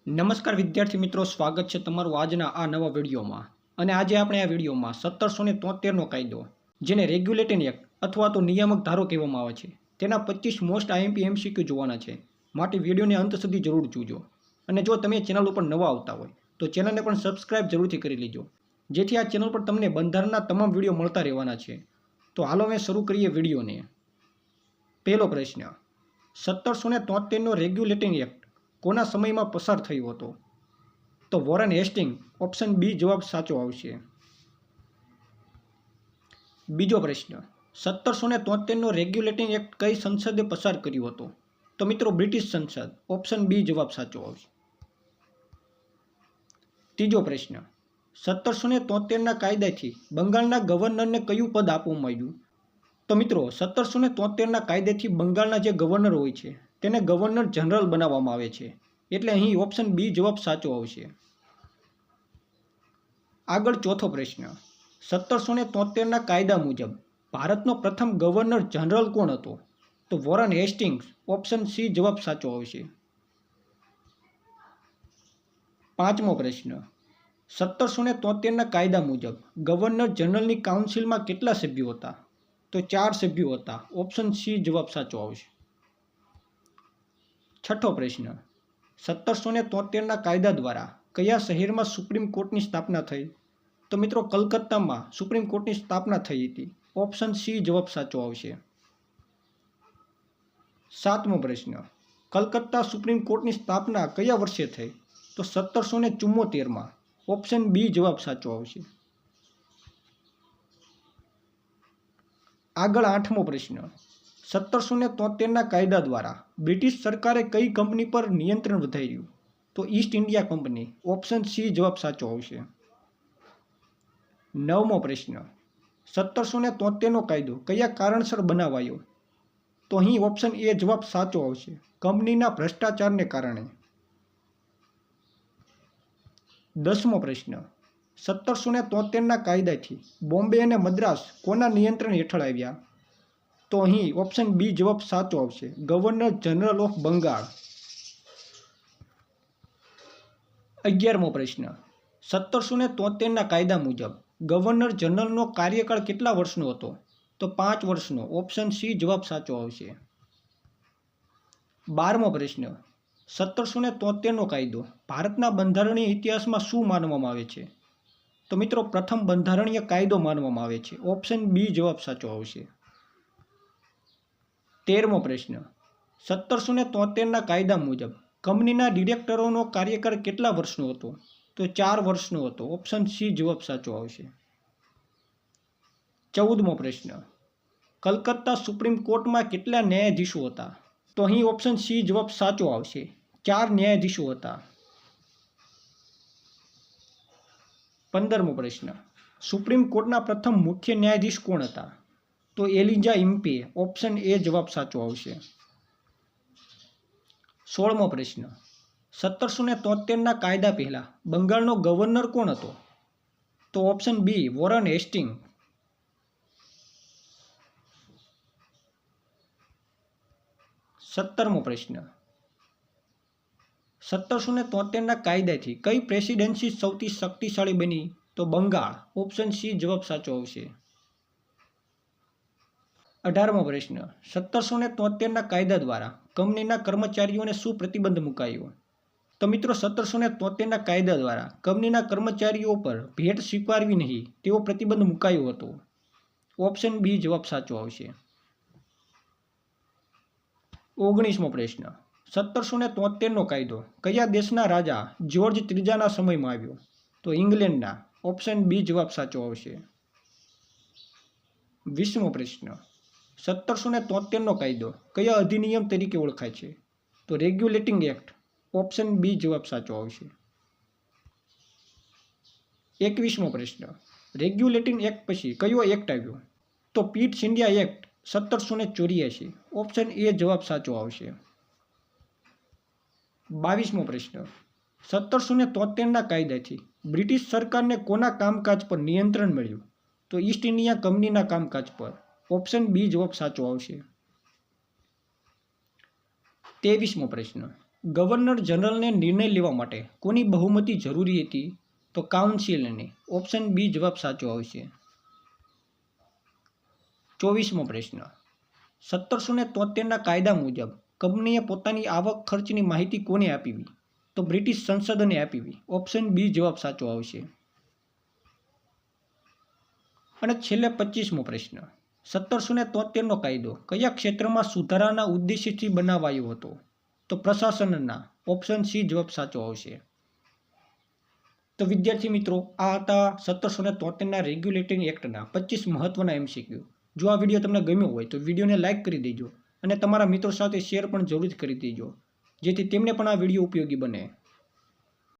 નમસ્કાર વિદ્યાર્થી મિત્રો, સ્વાગત છે તમારું આજના આ નવા વિડીયોમાં. અને આજે આપણે આ વિડીયોમાં 1773નો કાયદો, જેને રેગ્યુલેટિંગ એક્ટ અથવા તો નિયામક ધારો કહેવામાં આવે છે, તેના 25 મોસ્ટ આઈએમપી એમસીક્યુ જોવાના છે. માટે વિડીયોને અંત સુધી જરૂર જોજો. અને જો તમે ચેનલ ઉપર નવા આવતા હોય તો ચેનલને પણ સબસ્ક્રાઇબ જરૂરથી કરી લેજો, જેથી આ ચેનલ પર તમને બંધારણના તમામ વિડીયો મળતા રહેવાના છે. તો હાલો અમે શરૂ કરીએ વિડીયોને. પહેલો પ્રશ્ન, 1773નો રેગ્યુલેટિંગ એક્ટ કોના સમયમાં પસાર થયો હતો? તો વોરેન હેસ્ટિંગ, ઓપ્શન બી જવાબ સાચો આવશે. બીજો પ્રશ્ન, 1773નો રેગ્યુલેટિંગ એક્ટ કઈ સંસદે પસાર કર્યો હતો? તો મિત્રો બ્રિટિશ સંસદ, ઓપ્શન બી જવાબ સાચો આવશે. ત્રીજો પ્રશ્ન, 1773ના કાયદાથી બંગાળના ગવર્નરને કયું પદ આપવામાં આવ્યું? તો મિત્રો 1773ના કાયદાથી બંગાળના જે ગવર્નર હોય છે તેને ગવર્નર જનરલ બનાવવામાં આવે છે, એટલે અહીં ઓપ્શન બી જવાબ સાચો આવશે. આગળ ચોથો પ્રશ્ન, 1773ના કાયદા મુજબ ભારતનો પ્રથમ ગવર્નર જનરલ કોણ હતો? તો વોરેન હેસ્ટિંગ્સ, ઓપ્શન સી જવાબ સાચો આવશે. પાંચમો પ્રશ્ન, 1773ના કાયદા મુજબ ગવર્નર જનરલની કાઉન્સિલમાં કેટલા સભ્યો હતા? તો 4 સભ્યો હતા, ઓપ્શન સી જવાબ સાચો આવશે. છઠ્ઠો પ્રશ્ન, 1773ના કાયદા દ્વારા કયા શહેરમાં સુપ્રીમ કોર્ટની સ્થાપના થઈ? તો મિત્રો કલકત્તામાં સુપ્રીમ કોર્ટની સ્થાપના થઈ હતી, ઓપ્શન સી જવાબ સાચો આવશે. સાતમો પ્રશ્ન, કલકત્તા સુપ્રીમ કોર્ટની સ્થાપના કયા વર્ષે થઈ? તો 1774માં, ઓપ્શન બી જવાબ સાચો આવશે. આગળ આઠમો પ્રશ્ન, 1773ના કાયદા દ્વારા બ્રિટિશ સરકારે કઈ કંપની પર નિયંત્રણ વધાર્યું? તો East India company, option C જવાબ સાચો આવશે. નવમો પ્રશ્ન, 1773નો કાયદો કયા કારણસર બનાવાયો? તો અહીં ઓપ્શન એ જવાબ સાચો આવશે, કંપનીના ભ્રષ્ટાચારને કારણે. 10મો પ્રશ્ન, 1773ના કાયદાથી બોમ્બે અને મદ્રાસ કોના નિયંત્રણ હેઠળ આવ્યા? તો અહીં ઓપ્શન બી જવાબ સાચો આવશે, ગવર્નર જનરલ ઓફ બંગાળ. 11મો પ્રશ્ન, 1773ના કાયદા મુજબ ગવર્નર જનરલનો કાર્યકાળ કેટલા વર્ષનો હતો? તો 5 વર્ષનો, ઓપ્શન સી જવાબ સાચો આવશે. 12મો પ્રશ્ન, 1773નો કાયદો ભારતના બંધારણીય ઇતિહાસમાં શું માનવામાં આવે છે? તો મિત્રો પ્રથમ બંધારણીય કાયદો માનવામાં આવે છે, ઓપ્શન બી જવાબ સાચો આવશે. 13મો પ્રશ્ન, 1773ના કાયદા મુજબ કંપનીના ડિરેક્ટરોનો કાર્યકાળ કેટલા વર્ષનો હતો? તો 4 વર્ષનો હતો, ઓપ્શન સી જવાબ સાચો આવશે. 14મો પ્રશ્ન, કલકત્તા સુપ્રીમ કોર્ટમાં કેટલા ન્યાયાધીશો હતા? તો અહીં ઓપ્શન સી જવાબ સાચો આવશે, 4 ન્યાયાધીશો હતા. 15મો પ્રશ્ન, સુપ્રીમ કોર્ટના પ્રથમ મુખ્ય ન્યાયાધીશ કોણ હતા? તો એલિજા ઇમ્પે, ઓપ્શન એ જવાબ સાચો આવશે. 16મો પ્રશ્ન, 1773ના કાયદા પહેલા બંગાળનો ગવર્નર કોણ હતો? તો ઓપ્શન બી વોરેન હેસ્ટિંગ. 17મો પ્રશ્ન, 1773ના કાયદાથી કઈ પ્રેસિડેન્સી સૌથી શક્તિશાળી બની? તો બંગાળ, ઓપ્શન સી જવાબ સાચો આવશે. 18મો પ્રશ્ન, 1773ના કાયદા દ્વારા કંપનીના કર્મચારીઓને શું પ્રતિબંધ મુકાયો? તો મિત્રો 1773ના કાયદા દ્વારા કંપનીના કર્મચારીઓ પર ભેટ સ્વીકારવી નહીં તેવો પ્રતિબંધ મુકાયો હતો, ઓપ્શન બી જવાબ સાચો આવશે. 19મો પ્રશ્ન, 1773નો કાયદો કયા દેશના રાજા જ્યોર્જ ત્રીજાના સમયમાં આવ્યો? તો ઇંગ્લેન્ડના, ઓપ્શન બી જવાબ સાચો આવશે. 20મો પ્રશ્ન, 1773નો કાયદો કયા અધિનિયમ તરીકે ઓળખાય છે? તો રેગ્યુલેટિંગ એક્ટ, ઓપ્શન બી જવાબ સાચો આવશે. 21મો પ્રશ્ન, રેગ્યુલેટિંગ એક્ટ પછી કયો એક્ટ આવ્યો? તો Pitt's India act 1784, option A જવાબ સાચો આવશે. 22મો પ્રશ્ન, 1773ના કાયદાથી બ્રિટિશ સરકારને કોના કામકાજ પર નિયંત્રણ મળ્યું? તો ઈસ્ટ ઇન્ડિયા કંપનીના કામકાજ પર, ઓપ્શન બી જવાબ સાચો આવશે. 23મો પ્રશ્ન, ગવર્નર જનરલને નિર્ણય લેવા માટે કોની બહુમતી જરૂરી હતી? તો કાઉન્સિલની. ઓપ્શન બી જવાબ સાચો આવશે. 24મો પ્રશ્ન. 1773ના કાયદા મુજબ કંપનીએ પોતાની આવક ખર્ચની માહિતી કોને આપવી? તો બ્રિટિશ સંસદને આપવી. ઓપ્શન બી જવાબ સાચો આવશે. અને છેલ્લે 25મો પ્રશ્ન. 1773નો કાયદો કયા ક્ષેત્રમાં સુધારાના ઉદ્દેશ્યથી બનાવાયો હતો? તો પ્રશાસનના. ઓપ્શન સી જવાબ સાચો આવશે. તો વિદ્યાર્થી મિત્રો, આ હતા 1773ના રેગ્યુલેટિંગ એક્ટના 25 મહત્વના MCQ. જો આ વિડીયો તમને ગમ્યો હોય તો વિડીયોને લાઇક કરી દેજો અને તમારા મિત્રો સાથે શેર પણ જરૂર કરી દેજો, જેથી તેમને પણ આ વિડીયો ઉપયોગી બને.